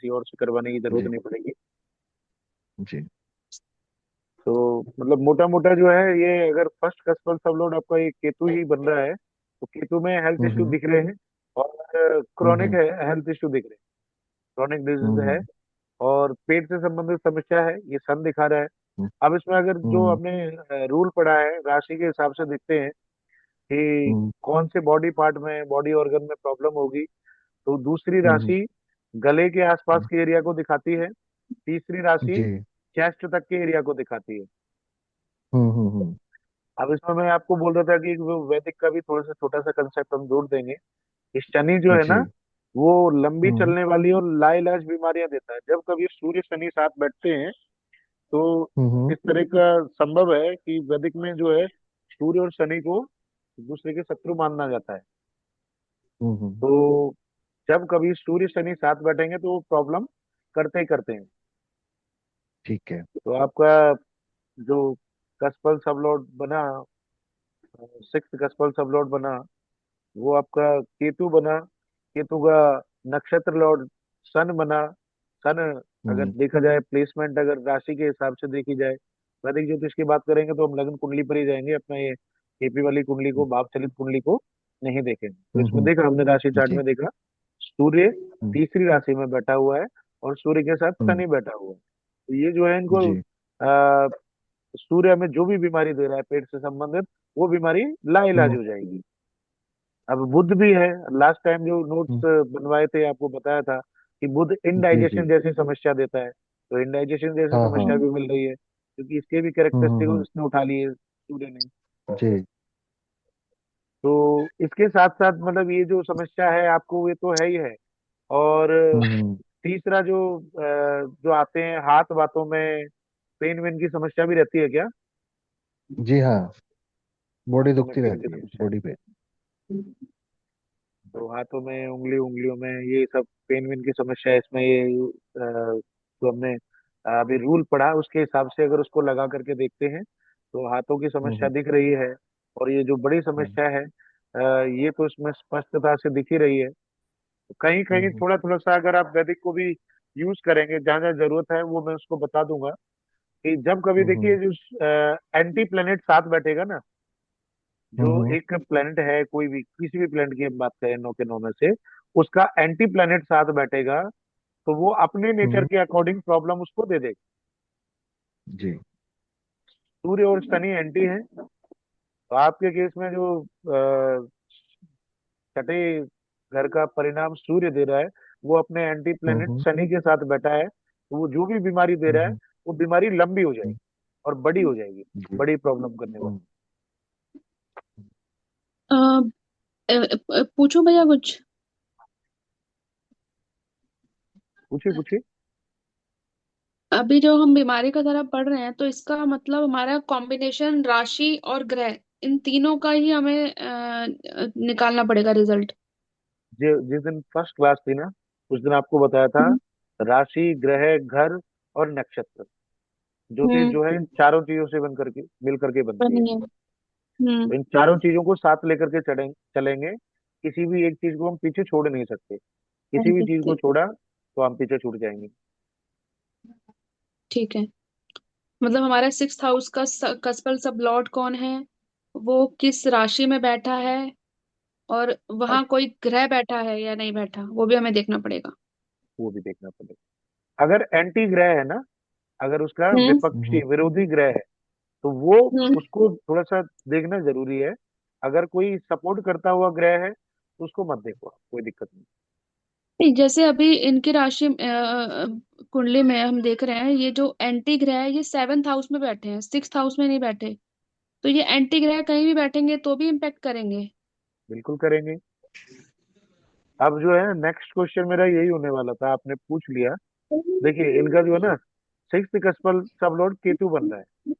किसी और से करवाने की जरूरत जी नहीं पड़ेगी। जी। तो मतलब मोटा मोटा जो है ये, अगर फर्स्ट कस्टमर सब लोड आपका ये केतु ही बन रहा है, तो केतु में हेल्थ इश्यू हम्म दिख रहे हैं, और क्रॉनिक हम्म है हेल्थ इश्यू दिख रहे हैं, क्रॉनिक डिजीज है, हम्म और पेट से संबंधित समस्या है, ये सन दिखा रहा है। अब इसमें अगर जो हम्म हमने रूल पढ़ा है राशि के हिसाब से देखते हैं कि हम्म कौन से बॉडी पार्ट में, बॉडी ऑर्गन में प्रॉब्लम होगी, तो दूसरी हम्म, राशि गले के आसपास हम्म, के एरिया को दिखाती है, तीसरी राशि जी। चेस्ट तक के एरिया को दिखाती है। हम्म। अब इसमें मैं आपको बोल रहा था कि वो वैदिक का भी थोड़ा सा छोटा सा कंसेप्ट हम जोड़ देंगे। कि शनि जो है ना, जी। वो लंबी हम्म चलने वाली और लाइलाज बीमारियां देता है। जब कभी सूर्य शनि साथ बैठते हैं, तो हम्म इस तरह का संभव है कि वैदिक में जो है सूर्य और शनि को एक दूसरे के शत्रु माना जाता है। हम्म। तो जब कभी सूर्य शनि साथ बैठेंगे तो वो प्रॉब्लम करते ही करते हैं। ठीक है। तो आपका जो कस्पल सबलॉर्ड बना, सिक्स कस्पल सबलॉर्ड बना, वो आपका केतु बना, केतु का नक्षत्र लॉर्ड सन बना। सन, अगर हम्म देखा जाए प्लेसमेंट, अगर राशि के हिसाब से देखी जाए, वैदिक ज्योतिष की बात करेंगे तो हम लग्न कुंडली पर ही जाएंगे, अपना ये केपी वाली कुंडली को, भाव चलित कुंडली को नहीं देखेंगे। तो इसमें हम्म। देखा हमने राशि चार्ट जी। में देखा, सूर्य हम्म तीसरी राशि में बैठा हुआ है, और सूर्य के साथ हम्म, शनि बैठा हुआ है। तो ये जो है इनको, जी। आ, सूर्य हमें जो भी बीमारी दे रहा है पेट से संबंधित, वो बीमारी लाइलाज हम्म हो जाएगी। अब बुध भी है, लास्ट टाइम जो नोट्स हम्म, बनवाए थे आपको बताया था कि बुध जी जी। इनडाइजेशन जैसी समस्या देता है। तो इनडाइजेशन जैसी हाँ हाँ। समस्या भी मिल रही है, क्योंकि इसके भी कैरेक्टरिस्टिक हम्म। उसने उठा लिए सूर्य ने। जी। तो इसके साथ साथ मतलब ये जो समस्या है आपको, ये तो है ही है। और हम्म। तीसरा जो जो आते हैं हाथ बातों में पेन वेन की समस्या भी रहती है क्या? जी हाँ, बॉडी हाथों में दुखती पेन की रहती है, समस्या, बॉडी पे। तो हाथों में, उंगलियों में ये सब पेन वेन की समस्या है। इसमें ये जो हमने अभी रूल पढ़ा उसके हिसाब से अगर उसको लगा करके देखते हैं, तो हाथों की समस्या हम्म दिख रही है। और ये जो बड़ी हम्म समस्या है, ये तो इसमें स्पष्टता से दिख ही रही है। तो कहीं कहीं हम्म थोड़ा थोड़ा सा अगर आप वैदिक को भी यूज करेंगे, जहाँ जहाँ जरूरत है वो मैं उसको बता दूंगा। कि जब कभी देखिए हम्म जो एंटी प्लेनेट साथ बैठेगा ना, जो हम्म एक प्लेनेट है, कोई भी किसी भी प्लेनेट की हम बात करें, नौ के नौ में से उसका एंटी प्लेनेट साथ बैठेगा, तो वो अपने नेचर हम्म, के अकॉर्डिंग प्रॉब्लम उसको दे देगा। जी। सूर्य और शनि एंटी है, तो आपके केस में जो छठे घर का परिणाम सूर्य दे रहा है, वो अपने एंटी प्लेनेट हम्म शनि के साथ बैठा है, तो वो जो भी बीमारी दे रहा है, हम्म वो बीमारी लंबी हो जाएगी हम्म, और बड़ी हो जाएगी, जी। बड़ी प्रॉब्लम करने हम्म। वाली। पूछो भैया कुछ। पूछिए पूछिए। अभी जो हम बीमारी का तरफ पढ़ रहे हैं, तो इसका मतलब हमारा कॉम्बिनेशन राशि और ग्रह, इन तीनों का ही हमें निकालना पड़ेगा रिजल्ट। जिस दिन फर्स्ट क्लास थी ना, उस दिन आपको बताया था हम्म राशि, ग्रह, घर और नक्षत्र, ज्योतिष हम्म, जो है इन चारों चीजों से बन करके, मिल करके बनती है। बनी है। हम्म। तो इन चारों चीजों को साथ लेकर के चलेंगे, किसी भी एक चीज को हम पीछे छोड़ नहीं सकते। किसी भी चीज को ठीक। छोड़ा तो हम पीछे छूट जाएंगे। ठीक है। मतलब हमारा सिक्स हाउस का कस्पल सब लॉर्ड कौन है, वो किस राशि में बैठा है, और अब वहां कोई ग्रह बैठा है या नहीं बैठा, वो भी हमें देखना पड़ेगा। वो भी देखना पड़ेगा। अगर एंटी ग्रह है ना, अगर उसका हम्म विपक्षी विरोधी ग्रह है, तो वो हम्म। उसको थोड़ा सा देखना जरूरी है। अगर कोई सपोर्ट करता हुआ ग्रह है तो उसको मत देखो, कोई दिक्कत नहीं। नहीं, जैसे अभी इनकी राशि कुंडली में हम देख रहे हैं, ये जो एंटी ग्रह है ये सेवेंथ हाउस में बैठे हैं, सिक्स हाउस में नहीं बैठे। तो ये एंटी ग्रह कहीं भी बैठेंगे तो भी इम्पेक्ट करेंगे। बिल्कुल करेंगे। अब जो है नेक्स्ट क्वेश्चन मेरा यही होने वाला था, आपने पूछ लिया। देखिए इनका जो है ना, सिक्स्थ कस्मल सब लॉर्ड केतु बन रहा है,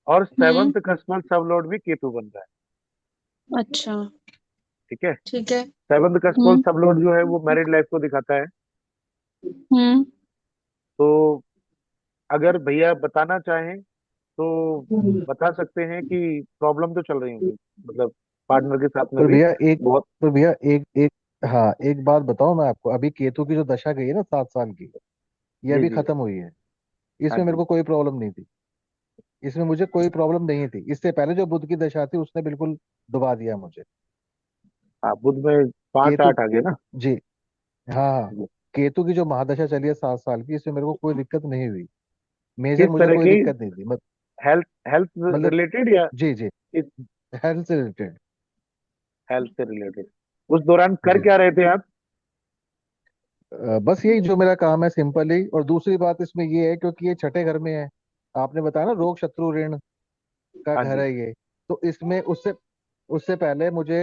और हम्म। सेवंथ कस्मल सब लॉर्ड भी केतु बन रहा है। अच्छा। ठीक है। ठीक है। सेवंथ कस्मल हम्म सब लॉर्ड जो है वो मैरिड लाइफ को दिखाता है। हम्म। तो अगर भैया बताना चाहें तो बता सकते हैं कि प्रॉब्लम तो चल रही होगी, मतलब पार्टनर के साथ में पर भी भैया एक बहुत। पर भैया एक एक हाँ, एक बात बताओ मैं आपको, अभी केतु की जो दशा गई है ना 7 साल की, ये जी अभी जी। खत्म हुई है। हाँ इसमें मेरे जी। को कोई प्रॉब्लम नहीं थी। इसमें मुझे कोई प्रॉब्लम नहीं थी, इससे पहले जो बुध की दशा थी उसने बिल्कुल डुबा दिया मुझे। हाँ, बुध में पांच केतु, आठ आ गए ना। जी, हाँ हाँ, जी। केतु की जो महादशा चली है 7 साल की, इसमें मेरे को कोई दिक्कत नहीं हुई। मेजर किस मुझे तरह कोई की? दिक्कत नहीं थी, हेल्थ हेल्थ मतलब, रिलेटेड या जी जी, किस? हेल्थ से रिलेटेड। हेल्थ से रिलेटेड। उस दौरान कर जी, क्या रहे थे आप? बस यही जो मेरा काम है सिंपली। और दूसरी बात इसमें ये है, क्योंकि ये छठे घर में है, आपने बताया ना रोग शत्रु ऋण का हाँ घर जी। है ये, तो इसमें उससे उससे पहले मुझे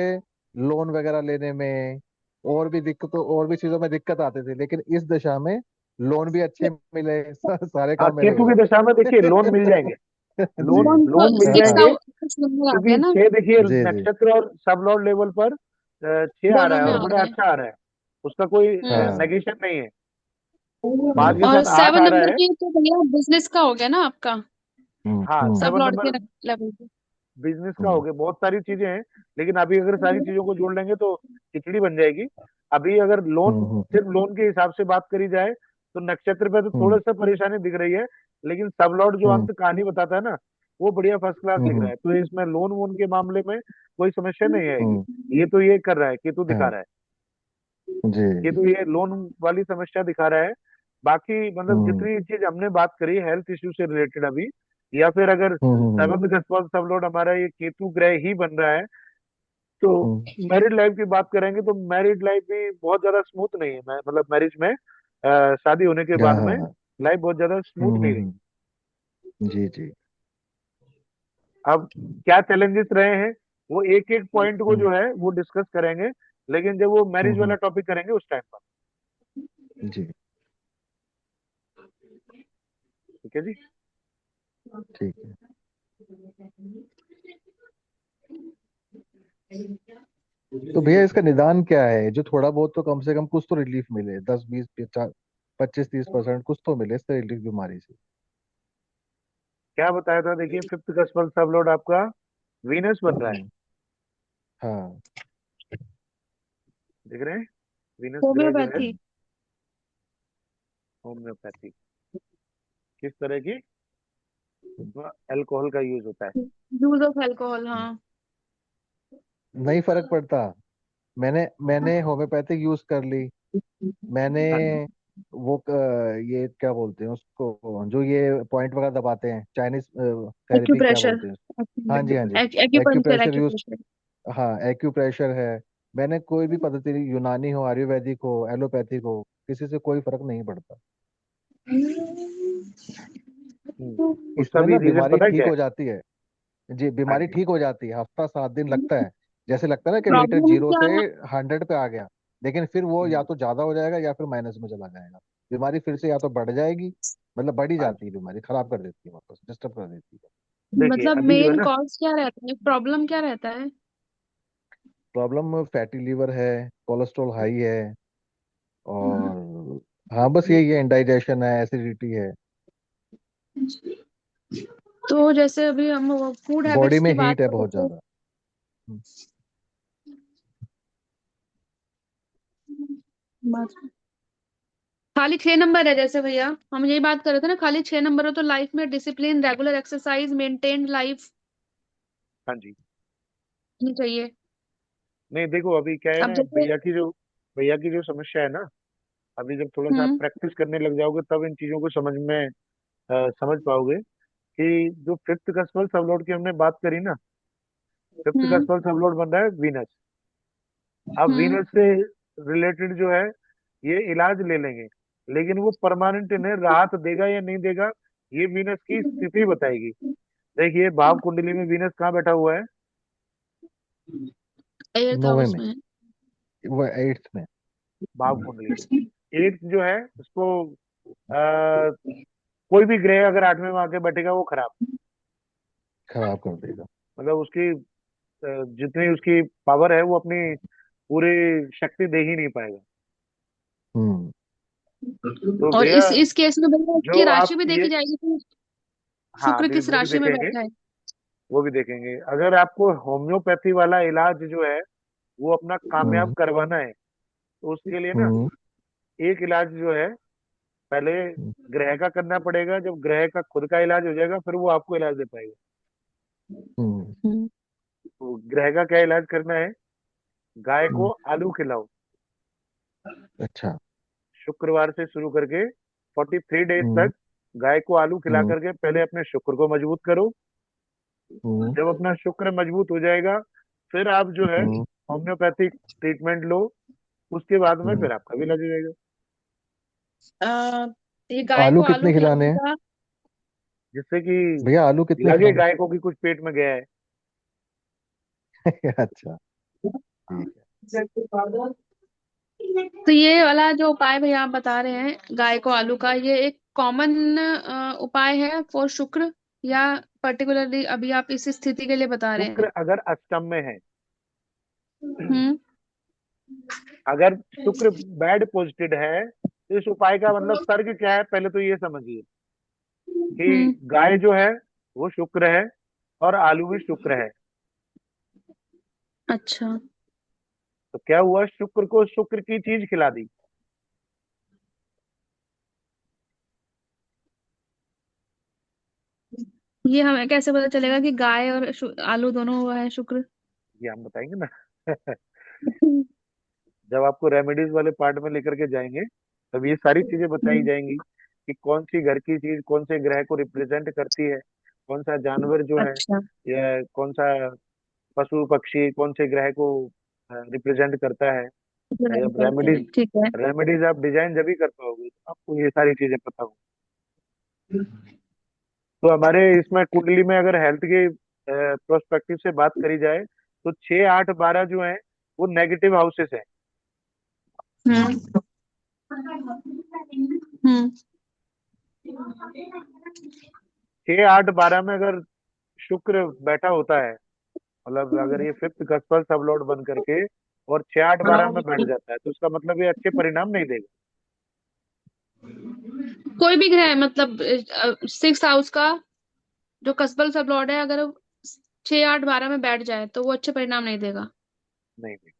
लोन वगैरह लेने में और भी दिक्कतों, और भी चीजों में दिक्कत आती थी, लेकिन इस दशा में लोन भी अच्छे मिले, सारे हाँ, काम मेरे केतु हो की गए। दशा में देखिए लोन मिल जाएंगे। लोन जी लोन तो लोन मिल सिक्स हाँ, जाएंगे। हाउस में आ गया क्योंकि ना, 6 देखिए जी जी, नक्षत्र और सब लॉर्ड लेवल पर 6 आ रहा दोनों है में और आ बड़ा गए। अच्छा आ रहा है। उसका कोई हम्म। हाँ, नेगेशन नहीं है। 5 के और साथ 8 सेवन आ रहा नंबर है। की तो भैया बिजनेस का हो गया ना आपका, हाँ, सब 7 लॉर्ड के नंबर लेवल पे। बिजनेस का हो हम्म, गया। बहुत सारी चीजें हैं, लेकिन अभी अगर सारी चीजों को जोड़ लेंगे तो खिचड़ी बन जाएगी। अभी अगर लोन, हम्म, सिर्फ लोन के हिसाब से बात करी जाए तो नक्षत्र पे तो थोड़ा हम्म, सा परेशानी दिख रही है। लेकिन सब लॉर्ड जो हम्म, अंत कहानी बताता है ना, वो बढ़िया फर्स्ट क्लास लिख रहा हम्म, है। तो इसमें लोन वोन के मामले में कोई समस्या नहीं आएगी। हम्म, ये तो ये कर रहा है, केतु दिखा हाँ, रहा है। जी, केतु ये लोन वाली समस्या दिखा रहा है। बाकी मतलब हम्म, जितनी चीज हमने बात करी हेल्थ इश्यू से रिलेटेड अभी, या फिर अगर हम्म, सेवंथ का सब लॉर्ड हमारा ये केतु ग्रह ही बन रहा है, तो हम्म, मैरिड लाइफ की बात करेंगे तो मैरिड लाइफ भी बहुत ज्यादा स्मूथ नहीं है। मतलब मैरिज में शादी होने के हाँ बाद में हाँ हाँ, लाइफ बहुत ज्यादा स्मूथ नहीं रही। जी जी, अब क्या चैलेंजेस रहे हैं, वो एक एक पॉइंट को हम्म, जो है वो डिस्कस करेंगे, लेकिन जब वो मैरिज वाला हम्म, टॉपिक करेंगे उस टाइम पर। जी, ठीक है जी। ठीक है। तो भैया इसका निदान क्या है, जो थोड़ा बहुत तो कम से कम कुछ तो रिलीफ मिले, 10 20 25 30% कुछ तो मिले इससे रिलीफ बीमारी से। क्या बताया था, देखिए फिफ्थ का सब लॉर्ड आपका वीनस बन रहा है। हम्म, हाँ, देख रहे हैं, वीनस ग्रह जो है। होम्योपैथी। होम्योपैथी किस तरह की? उसमें अल्कोहल का यूज होता है। यूज ऑफ अल्कोहल, हाँ। नहीं फर्क पड़ता। मैंने मैंने होम्योपैथिक यूज कर ली। मैंने हाँ जी। वो ये क्या बोलते हैं उसको, जो ये पॉइंट वगैरह दबाते हैं, चाइनीज थेरेपी क्या एक्यूप्रेशर। बोलते हैं, हाँ जी हाँ जी, एक्यूपंक्चर एक्यूप्रेशर यूज, एक्यूप्रेशर। हाँ एक्यूप्रेशर है। मैंने कोई भी पद्धति, यूनानी हो, आयुर्वेदिक हो, एलोपैथिक हो, किसी से कोई फर्क नहीं पड़ता। उसका इसमें भी ना रीजन बीमारी पता है ठीक क्या है? हो जाती है। जी, हाँ बीमारी जी। ठीक हो जाती है, हफ्ता 7 दिन लगता है। जैसे लगता है ना कि मीटर प्रॉब्लम जीरो क्या से है? 100 पे आ गया, लेकिन फिर वो या हम्म, तो ज्यादा हो जाएगा या फिर माइनस में चला जाएगा। बीमारी फिर से या तो बढ़ जाएगी, मतलब बढ़ ही हाँ जाती जी। है बीमारी, खराब कर देती है, वापस डिस्टर्ब कर देती है। देखिए मतलब अभी जो है मेन ना, कॉज क्या रहता है, प्रॉब्लम क्या रहता है? प्रॉब्लम फैटी लीवर है, कोलेस्ट्रॉल हाई है, और हाँ बस यही है, इंडाइजेशन है, एसिडिटी है, तो जैसे अभी हम फूड बॉडी हैबिट्स में की बात हीट है करें बहुत तो ज्यादा। हम्म, खाली 6 नंबर है, जैसे भैया हम यही बात कर रहे थे ना, खाली 6 नंबर हो तो लाइफ में discipline, regular exercise, maintained life हाँ जी। नहीं चाहिए। नहीं देखो अभी क्या है अब ना, जैसे भैया की जो समस्या है ना, अभी जब थोड़ा सा हम्म प्रैक्टिस करने लग जाओगे तब इन चीजों को समझ पाओगे कि जो फिफ्थ का स्मॉल सबलॉर्ड की हमने बात करी ना, फिफ्थ का हम्म स्मॉल सबलॉर्ड बन रहा है वीनस। अब हम्म वीनस से रिलेटेड जो है ये इलाज ले लेंगे, लेकिन वो परमानेंट इन्हें राहत देगा या नहीं देगा, ये वीनस की स्थिति बताएगी। देखिए भाव कुंडली में वीनस कहाँ बैठा हुआ है? 8th नौवे हाउस में, में। वो 8th में, भाव कुंडली में एट जो है उसको कोई भी ग्रह अगर 8वें में आके बैठेगा वो खराब। खराब कर देगा। मतलब उसकी जितनी उसकी पावर है वो अपनी पूरी शक्ति दे ही नहीं पाएगा। हम्म, तो और भैया इस केस में भैया जो इसकी राशि आप भी ये, देखी जाएगी कि हाँ शुक्र अभी किस वो भी राशि में देखेंगे। बैठा है। वो भी देखेंगे अगर आपको होम्योपैथी वाला इलाज जो है वो अपना कामयाब हम्म, करवाना है, तो उसके लिए ना हम्म, एक इलाज जो है पहले हम्म, ग्रह का करना पड़ेगा, जब ग्रह का खुद का इलाज हो जाएगा फिर वो आपको इलाज दे पाएगा। हम्म, हम्म। तो ग्रह का क्या इलाज करना है? गाय को हम्म, आलू खिलाओ। अच्छा। शुक्रवार से शुरू करके 43 डेज हम्म, तक गाय को आलू खिला हम्म, करके पहले अपने शुक्र को मजबूत करो। हम्म, जब अपना शुक्र मजबूत हो जाएगा फिर आप जो है हम्म, होम्योपैथिक ट्रीटमेंट लो। उसके बाद में हम्म। फिर आपका भी इलाज हो जाएगा। अ, ये गाय आलू को आलू कितने खिलाने खिलाने हैं का। जिससे कि भैया, आलू कितने लगे खिलाने गाय को कि कुछ पेट में गया है। हैं? अच्छा, ठीक है। तो ये वाला जो उपाय भैया आप बता रहे हैं गाय को आलू का, ये एक कॉमन उपाय है फॉर शुक्र, या पर्टिकुलरली अभी आप इस स्थिति के लिए बता रहे हैं? शुक्र अगर अष्टम में है, हम्म। अगर शुक्र बैड पोजिटेड है, तो इस उपाय का मतलब तर्क क्या है पहले तो ये समझिए हम्म। कि गाय जो है वो शुक्र है और आलू भी शुक्र है। अच्छा। तो क्या हुआ, शुक्र को शुक्र की चीज खिला दी। ये हमें कैसे पता चलेगा कि गाय और आलू दोनों हुआ है शुक्र? ये हम बताएंगे ना। जब आपको रेमेडीज वाले पार्ट में लेकर के जाएंगे तब ये सारी चीजें बताई हम्म। जाएंगी कि कौन सी घर की चीज कौन से ग्रह को रिप्रेजेंट करती है, कौन सा जानवर जो है अच्छा। या कौन सा पशु पक्षी कौन से ग्रह को रिप्रेजेंट करता है। ग्रहण जब करते रेमेडीज हैं, ठीक है। रेमेडीज आप डिजाइन जब भी कर पाओगे तो आपको ये सारी चीजें पता हो। तो हमारे इसमें कुंडली में अगर हेल्थ के प्रोस्पेक्टिव से बात करी जाए तो 6 8 12 जो है वो नेगेटिव हाउसेस है। हम्म। हम्म। 6 8 12 में अगर शुक्र बैठा होता है, मतलब अगर ये फिफ्थ कस्पल सब लॉर्ड बन करके और 6 8 12 में बैठ जाता है तो उसका मतलब ये अच्छे परिणाम नहीं देगा। कोई भी ग्रह मतलब 6th हाउस का जो कसबल सब लॉर्ड है, अगर 6 8 12 में बैठ जाए तो वो अच्छे परिणाम नहीं देगा? नहीं नहीं,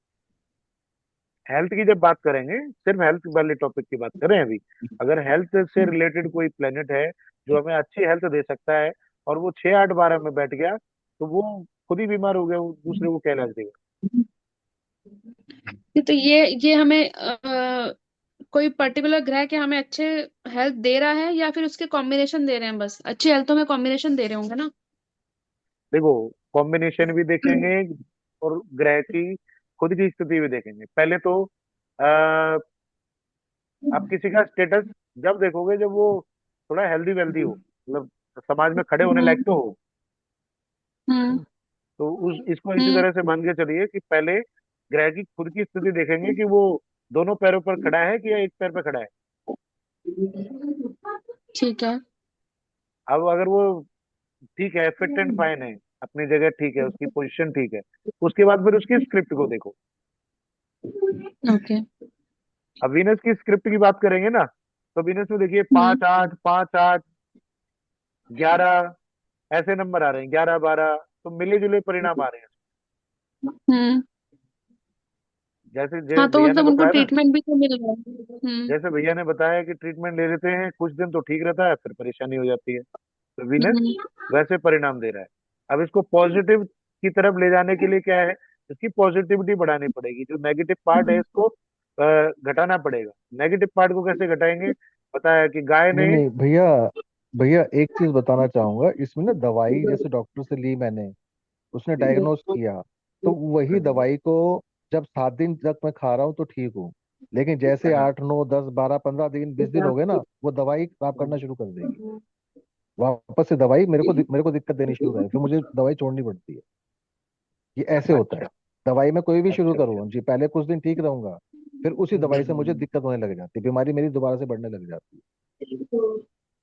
हेल्थ की जब बात करेंगे सिर्फ हेल्थ वाले टॉपिक की बात करें अभी, अगर हेल्थ से रिलेटेड कोई प्लेनेट है जो हमें अच्छी हेल्थ दे सकता है और वो 6 8 12 में बैठ गया तो वो खुद ही बीमार हो गया, वो दूसरे को क्या इलाज देगा। तो ये हमें कोई पर्टिकुलर ग्रह के हमें अच्छे हेल्थ दे रहा है, या फिर उसके कॉम्बिनेशन दे रहे हैं? बस अच्छी हेल्थ तो में कॉम्बिनेशन दे रहे होंगे ना? देखो, कॉम्बिनेशन भी देखेंगे और ग्रह की खुद की स्थिति भी देखेंगे। पहले तो आ, आप किसी का स्टेटस जब देखोगे जब वो थोड़ा हेल्दी वेल्दी हो, मतलब समाज में खड़े होने लायक हम्म। तो हो। हम्म। तो उस इसको इसी हम्म। तरह से मान के चलिए कि पहले ग्रह की खुद की स्थिति देखेंगे कि वो दोनों पैरों पर खड़ा है कि या एक पैर पर खड़ा है। ठीक है। अब अगर वो ठीक है, फिट एंड फाइन है, अपनी जगह ठीक है, उसकी पोजीशन ठीक है, उसके बाद फिर उसकी स्क्रिप्ट को देखो। ओके। अब वीनस की स्क्रिप्ट की बात करेंगे ना, तो वीनस में देखिए हम्म। 5 8 5 8 11 ऐसे नंबर आ रहे हैं, 11 12, तो मिले जुले परिणाम आ रहे हैं। हम्म। जैसे हाँ, तो भैया ने मतलब उनको बताया ना, ट्रीटमेंट भी तो मिल रहा है। हम्म। जैसे भैया ने बताया कि ट्रीटमेंट ले लेते हैं कुछ दिन तो ठीक रहता है फिर परेशानी हो जाती है, तो वीनस हम्म। वैसे परिणाम दे रहा है। अब इसको पॉजिटिव की तरफ ले जाने के लिए क्या है, इसकी पॉजिटिविटी बढ़ानी पड़ेगी, जो नेगेटिव पार्ट है इसको घटाना पड़ेगा। नेगेटिव पार्ट को कैसे घटाएंगे? पता है कि गाय नहीं ने नहीं भैया, भैया एक चीज बताना चाहूंगा इसमें ना। दवाई जैसे डॉक्टर से ली मैंने, उसने जी डायग्नोस किया, तो वही दवाई को जब 7 दिन तक मैं खा रहा हूँ तो ठीक हूँ। लेकिन जैसे हाँ 8 9 10 12 15 दिन 20 दिन हो गए ना, वो दवाई काम करना शुरू कर देगी। वापस से दवाई मेरे को दिक्कत देनी शुरू करे, फिर मुझे दवाई छोड़नी पड़ती है। ये ऐसे होता है। अच्छा दवाई मैं कोई भी शुरू अच्छा अच्छा। करूँ जी, पहले कुछ दिन ठीक रहूंगा, फिर उसी दवाई से मुझे दिक्कत होने लग जाती है, बीमारी मेरी दोबारा से बढ़ने लग जाती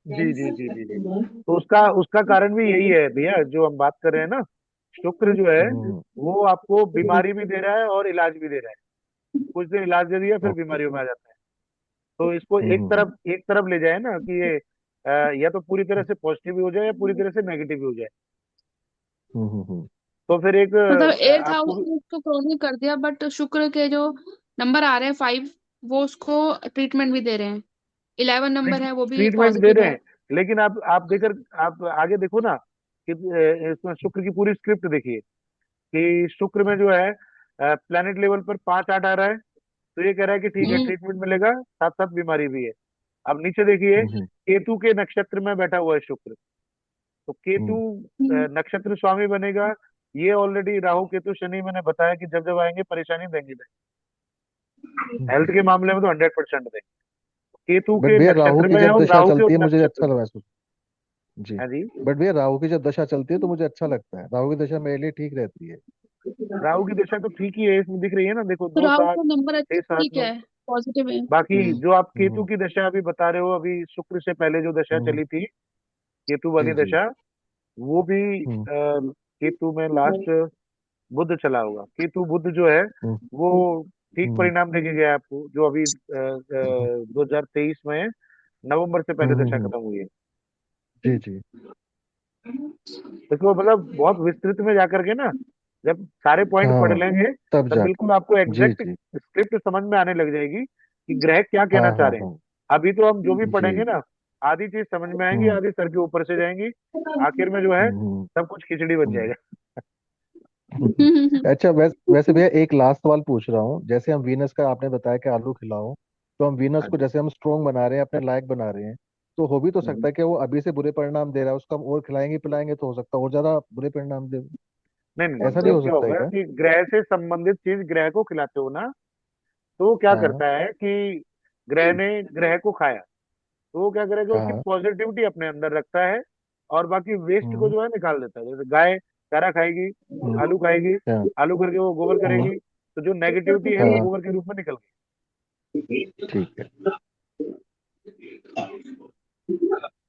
जी जी जी जी जी, तो उसका उसका कारण भी यही है भैया जो हम बात कर रहे हैं ना। शुक्र जो है है। वो आपको बीमारी भी दे रहा है और इलाज भी दे रहा है। कुछ दिन इलाज दे दिया फिर ओके। बीमारियों में आ जाता है। तो इसको हम्म, एक तरफ ले जाए ना कि ये या तो पूरी तरह से पॉजिटिव भी हो जाए या पूरी तरह से नेगेटिव भी हो जाए। हम्म, हम्म, तो फिर एक मतलब 8th हाउस आपको ने उसको क्रॉनिक कर दिया, बट शुक्र के जो नंबर आ रहे हैं 5, वो उसको ट्रीटमेंट भी दे रहे हैं 11 नंबर है वो भी ट्रीटमेंट दे पॉजिटिव रहे है। हैं, लेकिन आप देकर आप आगे देखो ना कि इसमें शुक्र की पूरी स्क्रिप्ट देखिए कि शुक्र में जो है प्लेनेट लेवल पर 5 8 आ रहा है, तो ये कह रहा है कि ठीक है हम्म ट्रीटमेंट मिलेगा, साथ साथ बीमारी भी है। अब नीचे देखिए, हम्म केतु के नक्षत्र में बैठा हुआ है शुक्र, तो केतु हम्म हम्म नक्षत्र स्वामी बनेगा। ये ऑलरेडी राहु केतु शनि मैंने बताया कि जब जब आएंगे परेशानी देंगे। हेल्थ हम्म। के मामले में तो 100% देंगे। केतु बट के भैया राहु नक्षत्र की में है जब और दशा राहु के चलती है उस मुझे नक्षत्र अच्छा में। महसूस। जी। हाँ जी। बट भैया राहु की जब दशा चलती है तो मुझे अच्छा लगता है, राहु की दशा मेरे लिए ठीक रहती है। राहु की दशा तो ठीक ही है, इसमें दिख रही है ना, देखो तो दो राहु सात का नंबर छह सात ठीक नौ है, पॉजिटिव है। बाकी जो आप केतु हम्म की दशा अभी बता रहे हो, अभी शुक्र से पहले जो दशा हम्म। चली थी, केतु जी वाली जी। दशा, वो भी हम्म केतु में लास्ट बुध चला होगा। केतु बुध जो है हम्म वो ठीक हम्म परिणाम देके गया आपको, जो अभी हम्म 2023 में नवंबर से पहले दशा हम्म। खत्म हुई है। जी जी। इसको मतलब बहुत विस्तृत में जाकर के ना, जब सारे पॉइंट पढ़ हाँ लेंगे तब तब जाके। बिल्कुल आपको जी एग्जैक्ट जी। स्क्रिप्ट समझ में आने लग जाएगी कि ग्रह क्या कहना हाँ चाह हाँ रहे हैं। हाँ। अभी तो हम जो भी पढ़ेंगे जी। ना, आधी चीज समझ में आएंगी, हम्म आधी सर के ऊपर से जाएंगी, आखिर में जो है हम्म सब कुछ खिचड़ी बन हम्म। जाएगा। अच्छा, वैसे भैया एक लास्ट सवाल पूछ रहा हूँ। जैसे हम वीनस का आपने बताया कि आलू खिलाओ, तो हम वीनस हाँ को जी। जैसे हम स्ट्रोंग बना रहे हैं, अपने लायक बना रहे हैं, तो हो भी तो हम्म। सकता है कि वो अभी से बुरे परिणाम दे रहा है, उसको हम और खिलाएंगे पिलाएंगे तो हो सकता है और ज्यादा बुरे परिणाम दे। नहीं नहीं नहीं, ऐसा भी जब हो क्या सकता है होगा क्या? कि ग्रह से संबंधित चीज ग्रह को खिलाते हो ना, तो वो क्या हाँ करता है कि ग्रह ने ग्रह को खाया, तो वो क्या करेगा, उसकी हाँ। पॉजिटिविटी अपने अंदर रखता है और बाकी वेस्ट को हम्म जो है निकाल देता है। जैसे गाय चारा खाएगी, हम्म। आलू खाएगी, हाँ आलू करके वो गोबर हम्म। करेगी, तो जो नेगेटिविटी है वो हाँ। गोबर के रूप में निकल गई। ठीक है।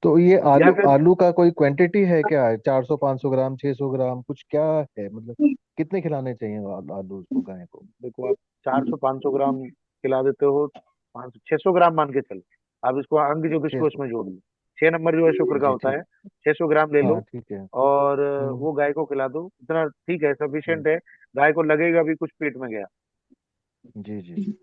तो ये या आलू फिर आलू का कोई क्वांटिटी है क्या? 400 500 ग्राम 600 ग्राम कुछ क्या है मतलब? कितने खिलाने चाहिए आलू उसको, गाय को? देखो, आप 400 500 ग्राम खिला देते हो, 500 600 ग्राम मान के चलो। आप इसको अंग ज्योतिष छह को सौ इसमें जोड़ लो। 6 नंबर जो है शुक्र का जी होता ठीक। है, 600 ग्राम ले लो। हाँ ठीक है। और हम्म। वो गाय को खिला दो, इतना ठीक है, हम्म। सफिशियंट है। गाय को लगेगा भी कुछ पेट में गया। जी जी।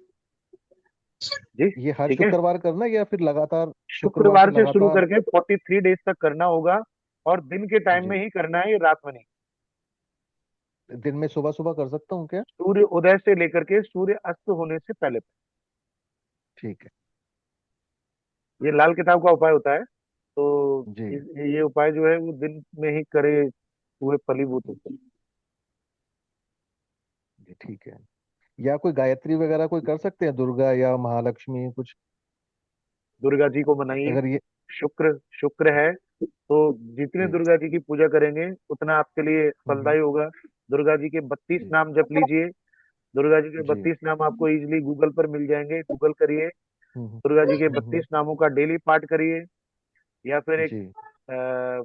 जी। ये हर ठीक है। शुक्रवार करना है या फिर लगातार शुक्रवार शुक्रवार से से शुरू लगातार? करके 43 डेज तक करना होगा, और दिन के टाइम में जी। ही करना है, ये रात में नहीं। दिन में सुबह सुबह कर सकता हूँ क्या? सूर्य उदय से लेकर के सूर्य अस्त होने से पहले। ठीक है। ये लाल किताब का उपाय होता है, तो जी ये उपाय जो है वो दिन में ही करे हुए फलीभूत होते हैं। जी ठीक है। या कोई गायत्री वगैरह कोई कर सकते हैं, दुर्गा या महालक्ष्मी कुछ? दुर्गा जी को मनाइए। अगर ये शुक्र शुक्र है, तो जितने जी। दुर्गा जी की पूजा करेंगे उतना आपके लिए हम्म। फलदायी होगा। दुर्गा जी के 32 जी नाम जप लीजिए। दुर्गा जी के जी। 32 नाम आपको इजीली गूगल पर मिल जाएंगे, गूगल करिए। हम्म दुर्गा जी के हम्म। 32 नामों का डेली पाठ करिए। या फिर एक जी। अ,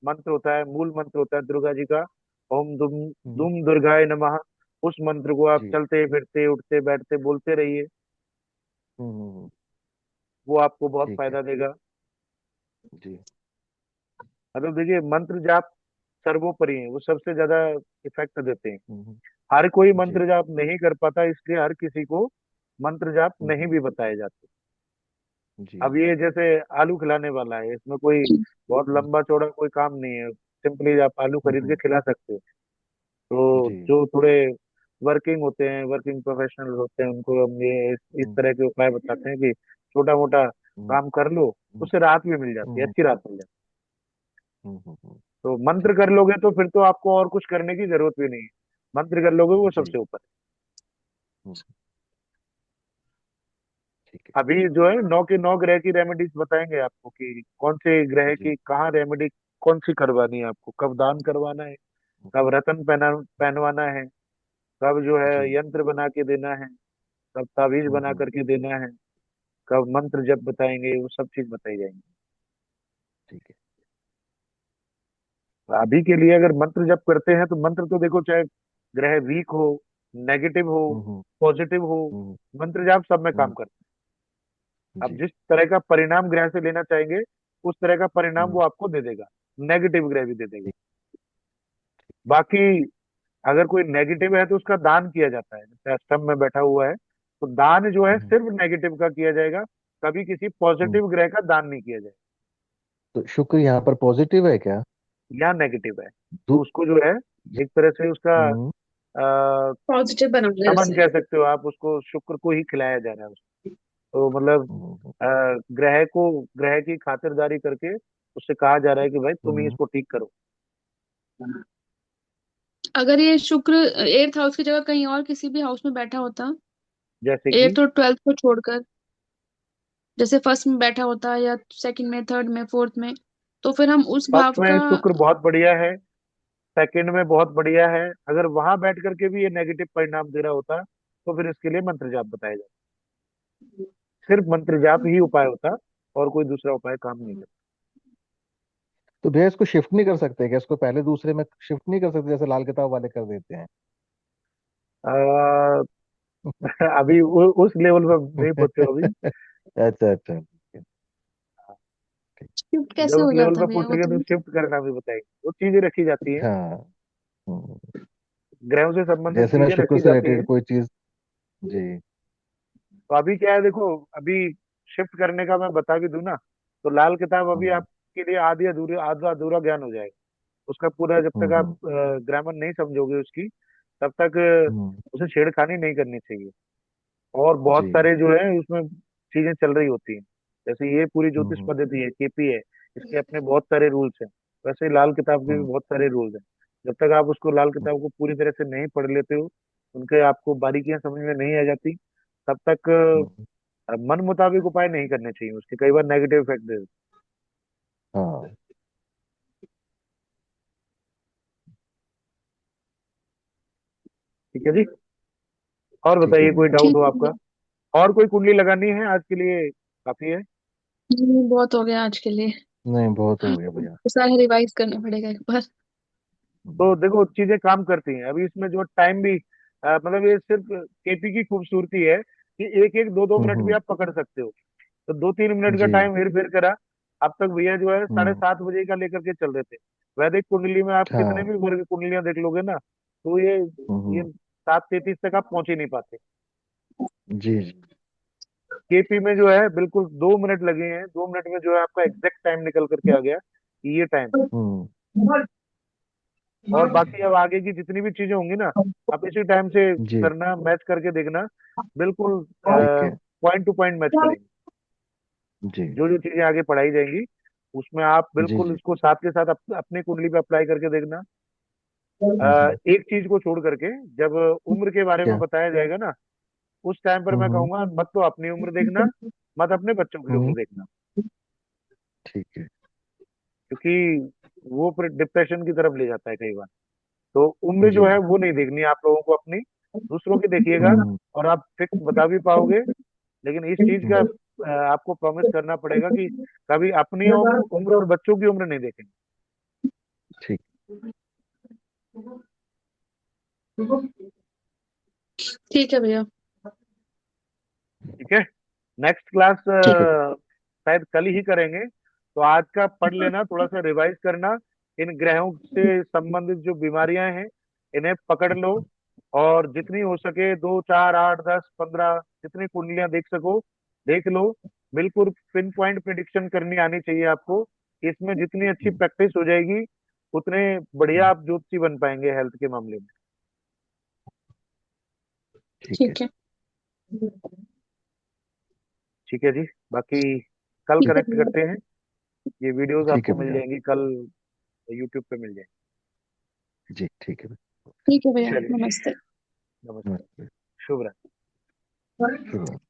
मंत्र होता है, मूल मंत्र होता है दुर्गा जी का, ओम दुम हम्म। दुम दुर्गाय नमः। उस मंत्र को आप जी। चलते फिरते उठते बैठते बोलते रहिए, हम्म। वो आपको बहुत ठीक है। फायदा देगा। जी। मतलब देखिए, मंत्र जाप सर्वोपरि है, वो सबसे ज्यादा इफेक्ट देते हैं। हम्म। हर कोई जी। मंत्र जाप नहीं कर पाता, इसलिए हर किसी को मंत्र जाप नहीं हम्म। भी बताए जाते। जी। अब ये जैसे आलू खिलाने वाला है, इसमें कोई बहुत हम्म लंबा चौड़ा कोई काम नहीं है, सिंपली आप आलू खरीद के हम्म। खिला सकते हो। तो जी। जो थोड़े वर्किंग होते हैं, वर्किंग प्रोफेशनल होते हैं, उनको हम ये इस हम्म तरह के उपाय बताते हैं कि छोटा मोटा हम्म काम कर लो, हम्म उससे राहत भी मिल जाती है, हम्म अच्छी राहत मिल जाती हम्म। है। तो मंत्र ठीक कर है। लोगे तो फिर तो आपको और कुछ करने की जरूरत भी नहीं है। मंत्र कर लोगे वो जी। सबसे ऊपर है। हम्म। ठीक है। अभी जो है 9 के 9 ग्रह की रेमेडीज बताएंगे आपको कि कौन से ग्रह जी। की कहाँ रेमेडी कौन सी करवानी है आपको, कब दान करवाना है, कब रतन पहनवाना है, कब जो है जी। यंत्र बना के देना है, कब ताबीज बना हम्म। करके देना है, कब मंत्र जब बताएंगे, वो सब चीज बताई जाएंगी। ठीक है। अभी के लिए अगर मंत्र जब करते हैं तो मंत्र तो देखो, चाहे ग्रह वीक हो, नेगेटिव हो, हम्म पॉजिटिव हो, हम्म मंत्र जाप सब में काम हम्म। करता है। अब जी। जिस तरह का परिणाम ग्रह से लेना चाहेंगे, उस तरह का परिणाम हम्म। वो आपको दे देगा। नेगेटिव ग्रह भी दे देगा। ठीक। बाकी अगर कोई नेगेटिव है तो उसका दान किया जाता है, जैसे अष्टम में बैठा हुआ है, तो दान जो है हम्म सिर्फ नेगेटिव का किया जाएगा, कभी किसी हम्म, पॉजिटिव ग्रह का दान नहीं किया जाए, तो शुक्र यहाँ पर पॉजिटिव है क्या? या नेगेटिव है, तो दू, उसको जो है एक तरह से उसका हम्म, पॉजिटिव बनाना है नमन उसे। कह सकते हो आप, उसको शुक्र को ही खिलाया जा रहा है उसको। तो मतलब हम्म, ग्रह को, ग्रह की खातिरदारी करके उससे कहा जा रहा है कि भाई तुम ही हम्म, इसको ठीक करो। अगर ये शुक्र 8th हाउस की जगह कहीं और किसी भी हाउस में बैठा होता, जैसे कि 8th और 12th को छोड़कर, जैसे फर्स्ट में बैठा होता या सेकंड में, थर्ड में, फोर्थ में, तो फिर हम उस फर्स्ट भाव में का। शुक्र बहुत बढ़िया है, सेकंड में बहुत बढ़िया है, अगर वहां बैठ करके भी ये नेगेटिव परिणाम दे रहा होता तो फिर इसके लिए मंत्र जाप बताया जाता, सिर्फ मंत्र जाप ही उपाय होता, और कोई दूसरा उपाय काम नहीं तो भैया इसको शिफ्ट नहीं कर सकते क्या? इसको पहले दूसरे में शिफ्ट नहीं कर सकते जैसे लाल किताब वाले कर देते हैं? करता। अभी उस लेवल पे नहीं पहुंचे हो अभी। अच्छा अच्छा, ठीक है, ठीक। शिफ्ट जब कैसे उस हो लेवल जाता पे भैया, वो पहुंचेंगे तो तो नहीं। शिफ्ट करना भी बताएंगे, वो चीजें रखी जाती हैं, हाँ। ग्रहों से संबंधित जैसे मैं चीजें शुक्र रखी से जाती रिलेटेड हैं। कोई चीज। जी। तो अभी क्या है देखो, अभी शिफ्ट करने का मैं बता भी दूं ना, तो लाल किताब अभी हम्म, आपके लिए आधी अधूरी, आधा अधूरा ज्ञान हो जाएगा उसका पूरा, जब तक आप हम्म, ग्रामर नहीं समझोगे उसकी, तब तक हम्म, उसे छेड़खानी नहीं करनी चाहिए। और बहुत जी। सारे जो है उसमें चीजें चल रही होती हैं, जैसे ये पूरी ज्योतिष हम्म, पद्धति है, केपी है, इसके अपने बहुत सारे रूल्स हैं, वैसे ही लाल किताब के भी हम्म, बहुत सारे रूल्स हैं। जब तक आप उसको, लाल किताब को पूरी तरह से नहीं पढ़ लेते हो, उनके आपको बारीकियां समझ में नहीं आ जाती, तब तक हम्म, मन मुताबिक उपाय नहीं करने चाहिए, उसके कई बार नेगेटिव इफेक्ट दे देते हाँ। हैं। ठीक है जी, और ठीक है बताइए कोई भैया। डाउट ठीक हो है आपका? भैया। और कोई कुंडली लगानी है आज के लिए? काफी है। बहुत हो गया आज के लिए। नहीं, बहुत हो गया भैया। तो सारा रिवाइज करना पड़ेगा एक बार। हम्म, तो देखो चीजें काम करती हैं, अभी इसमें जो टाइम भी मतलब ये सिर्फ केपी की खूबसूरती है कि एक एक दो दो मिनट भी हम्म, आप पकड़ सकते हो, तो 2-3 मिनट का जी। टाइम हेर फेर करा। अब तक भैया जो है साढ़े हम्म, सात बजे का लेकर के चल रहे थे। वैदिक कुंडली में आप कितने हाँ। भी वर्ग कुंडलियां देख लोगे ना, तो ये हम्म, 7:33 तक आप पहुंच ही नहीं पाते। जी जी। केपी में जो है बिल्कुल 2 मिनट लगे हैं, 2 मिनट में जो है आपका एग्जैक्ट टाइम निकल करके आ गया कि ये टाइम। हम्म, और बाकी अब आगे की जितनी भी चीजें होंगी ना, आप इसी टाइम से जी। करना, मैच करके देखना, बिल्कुल ठीक है। पॉइंट टू पॉइंट मैच करेंगे। जी जो जो चीजें आगे पढ़ाई जाएंगी उसमें आप जी। बिल्कुल जी। इसको साथ के साथ अपनी कुंडली पे अप्लाई करके देखना। हम्म, एक चीज को छोड़ करके, जब उम्र के बारे में क्या? बताया जाएगा ना, उस टाइम पर मैं हम्म, कहूंगा मत तो अपनी उम्र देखना, मत अपने बच्चों की हम्म, उम्र देखना, ठीक है। क्योंकि वो फिर डिप्रेशन की तरफ ले जाता है कई बार। तो उम्र जो जी। है वो नहीं देखनी आप लोगों को अपनी, दूसरों की देखिएगा, हम्म, और आप फिक्स बता भी पाओगे। लेकिन इस चीज का हम्म, आपको प्रॉमिस करना पड़ेगा कि कभी अपनी उम्र उम्र और बच्चों की उम्र नहीं देखेंगे। ठीक। ठीक है भैया। ठीक है, नेक्स्ट क्लास ठीक है। शायद कल ही करेंगे, तो आज का पढ़ लेना, थोड़ा सा रिवाइज करना, इन ग्रहों से संबंधित जो बीमारियां हैं इन्हें पकड़ लो, और जितनी हो सके 2, 4, 8, 10, 15 जितनी कुंडलियां देख सको देख लो। बिल्कुल पिन पॉइंट प्रिडिक्शन करनी आनी चाहिए आपको, इसमें जितनी अच्छी प्रैक्टिस हो जाएगी उतने बढ़िया आप ज्योतिषी बन पाएंगे हेल्थ के मामले में। ठीक है। ठीक है। ठीक है जी, बाकी कल ठीक है कनेक्ट भैया। करते हैं, ये वीडियोस ठीक है आपको मिल भैया। जाएंगी कल, यूट्यूब पे मिल जाएंगी। जी ठीक है। ठीक है भैया, चलिए, नमस्ते। नमस्कार, नमस्ते। शुभ रात्रि। शुभ रात्रि।